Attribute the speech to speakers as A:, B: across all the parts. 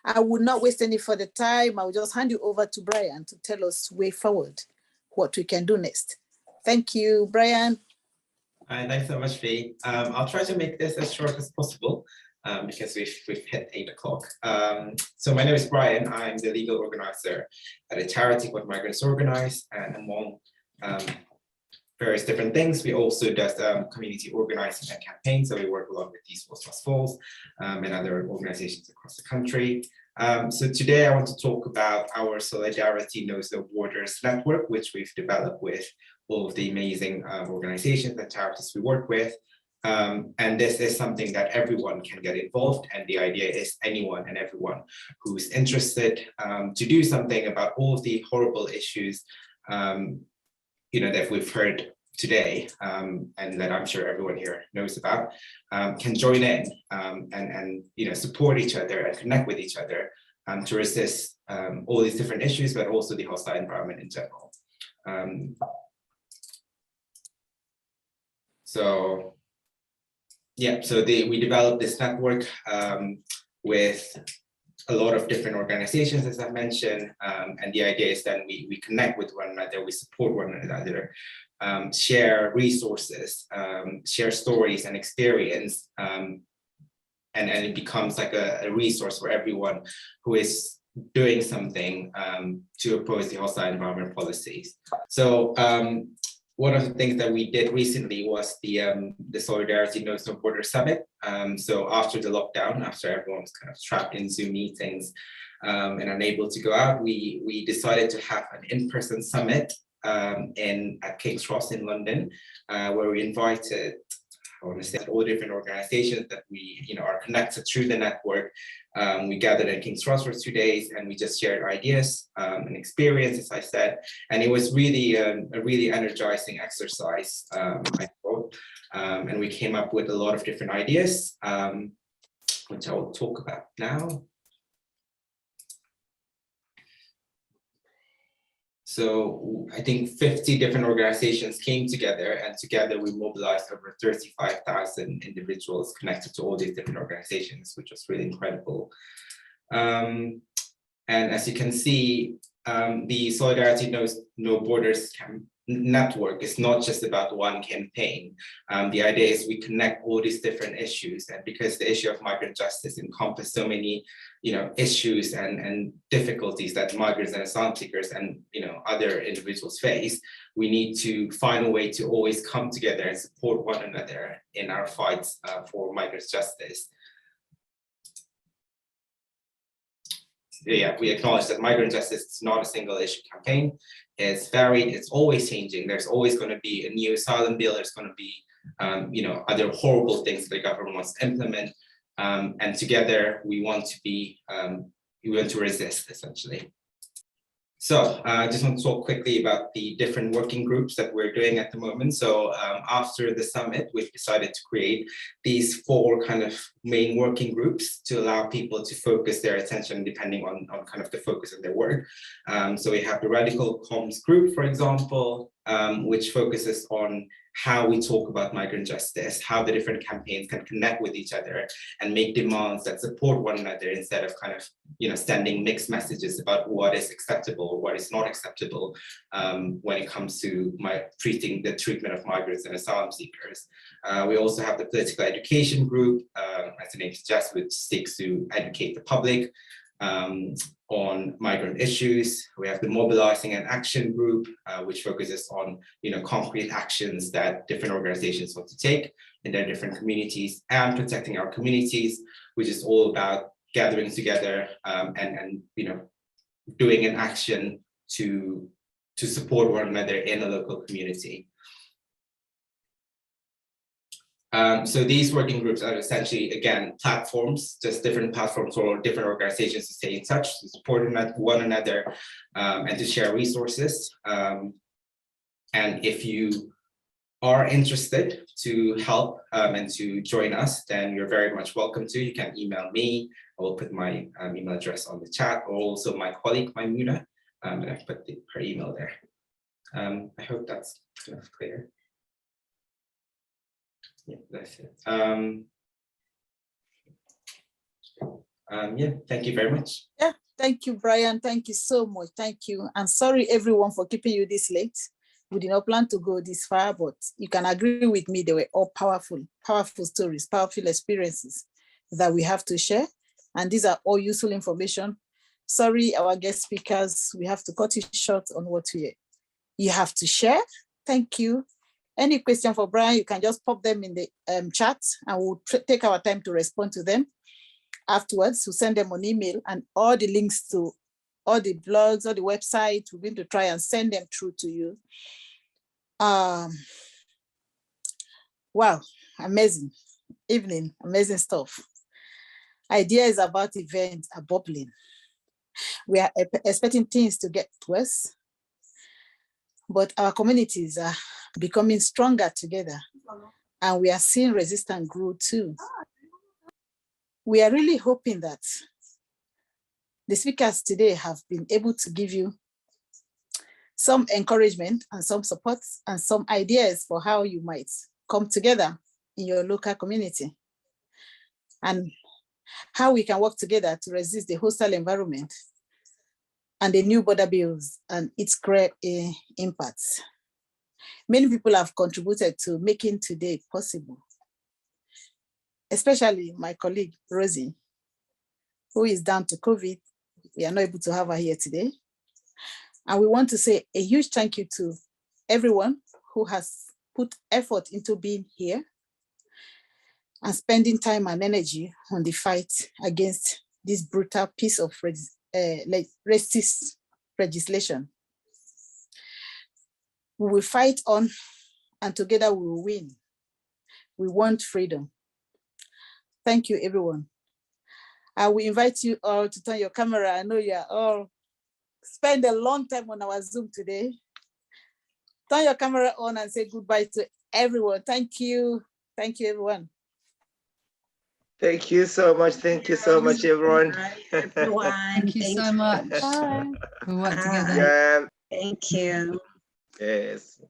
A: I will not waste any further time. I will just hand you over to Brian to tell us way forward what we can do next. Thank you, Brian.
B: Thanks so much, Fee. I'll try to make this as short as possible because we've hit 8 o'clock. So my name is Brian. I'm the legal organizer at a charity called Migrants Organise, and among various different things, we also do community organizing and campaigns. So we work a lot with These Walls Must Fall and other organizations across the country. So today I want to talk about our Solidarity Knows No Borders network, which we've developed with all of the amazing organizations and charities we work with. And this is something that everyone can get involved. And the idea is anyone and everyone who's interested to do something about all of the horrible issues that we've heard today, and that I'm sure everyone here knows about, can join in and support each other and connect with each other to resist all these different issues, but also the hostile environment in general. So we developed this network with a lot of different organizations, as I mentioned, and the idea is that we connect with one another, we support one another, share resources, share stories and experience, and it becomes like a resource for everyone who is doing something to oppose the hostile environment policies. So one of the things that we did recently was the Solidarity Knows No Borders Summit. So after the lockdown, after everyone was kind of trapped in Zoom meetings and unable to go out, we decided to have an in-person summit at King's Cross in London, where we invited, I want to say, all different organizations that we are connected through the network. We gathered at King's Cross for 2 days and we just shared ideas and experiences, as I said, and it was really a really energizing exercise, I thought, and we came up with a lot of different ideas, which I will talk about now. So I think 50 different organizations came together, and together we mobilized over 35,000 individuals connected to all these different organizations, which was really incredible. And as you can see, the Solidarity Knows No Borders network is not just about one campaign. The idea is we connect all these different issues, and because the issue of migrant justice encompasses so many issues and difficulties that migrants and asylum seekers and other individuals face, we need to find a way to always come together and support one another in our fights for migrant justice. Yeah, we acknowledge that migrant justice is not a single issue campaign. It's varied, it's always changing. There's always going to be a new asylum bill. There's going to be, other horrible things the government wants to implement. And together we want to resist, essentially. So I just want to talk quickly about the different working groups that we're doing at the moment. So after the summit, we've decided to create these 4 kind of main working groups to allow people to focus their attention depending on kind of the focus of their work. So we have the Radical Comms group, for example, which focuses on how we talk about migrant justice, how the different campaigns can connect with each other and make demands that support one another instead of kind of, sending mixed messages about what is acceptable or what is not acceptable when it comes to the treatment of migrants and asylum seekers. We also have the Political Education group, as the name suggests, which seeks to educate the public on migrant issues. We have the Mobilizing and Action group, which focuses on concrete actions that different organizations want to take in their different communities, and protecting our communities, which is all about gathering together and doing an action to support one another in a local community. So these working groups are essentially, again, platforms, just different platforms for different organizations to stay in touch, to support one another, and to share resources. And if you are interested to help and to join us, then you're very much welcome to. You can email me. I will put my email address on the chat, or also my colleague, Maimuna, and I've put her email there. I hope that's kind of clear. Yeah, that's it. Yeah, thank you very much.
A: Yeah, thank you, Brian. Thank you so much. Thank you. And sorry, everyone, for keeping you this late. We did not plan to go this far, but you can agree with me, they were all powerful stories, powerful experiences that we have to share. And these are all useful information. Sorry, our guest speakers, we have to cut it short on what you have to share. Thank you. Any question for Brian, you can just pop them in the chat and we'll take our time to respond to them. Afterwards, we'll send them an email, and all the links to all the blogs, all the websites, we're going to try and send them through to you. Wow, amazing evening, amazing stuff. Ideas about events are bubbling. We are expecting things to get worse, but our communities are becoming stronger together, and we are seeing resistance grow too. We are really hoping that the speakers today have been able to give you some encouragement and some support and some ideas for how you might come together in your local community and how we can work together to resist the hostile environment and the new border bills and its great impacts. Many people have contributed to making today possible, especially my colleague, Rosie, who is down to COVID. We are not able to have her here today. And we want to say a huge thank you to everyone who has put effort into being here and spending time and energy on the fight against this brutal piece of racist legislation. We will fight on, and together we will win. We want freedom. Thank you, everyone. I will invite you all to turn your camera. I know you are all spend a long time on our Zoom today. Turn your camera on and say goodbye to everyone. Thank you. Thank you, everyone.
C: Thank you so much. Thank you so much, everyone.
D: Thank you so much.
A: Bye.
D: We work together.
C: Yeah.
E: Thank you.
C: Yes.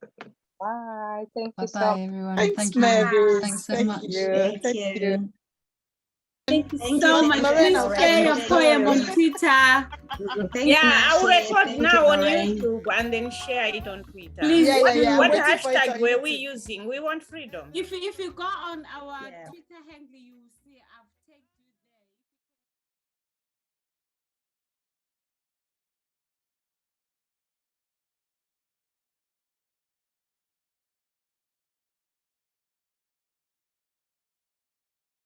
A: Bye. Thank you so
D: Bye-bye,
A: much.
D: everyone.
A: Thanks,
D: Thank you.
A: Mavis.
D: Thanks so
A: Thank
D: much.
A: you.
E: Thank you.
F: Thank you
E: Thank
F: so
E: you,
F: much.
E: Lorraine.
F: Please share your poem on Twitter.
E: I'll
G: record now on YouTube and then share it on Twitter.
F: Please.
A: Yeah.
G: What
A: I'm waiting for it
G: hashtag
A: on
G: were we
A: YouTube.
G: using? We want freedom.
F: If you go on our Twitter handle, you will see.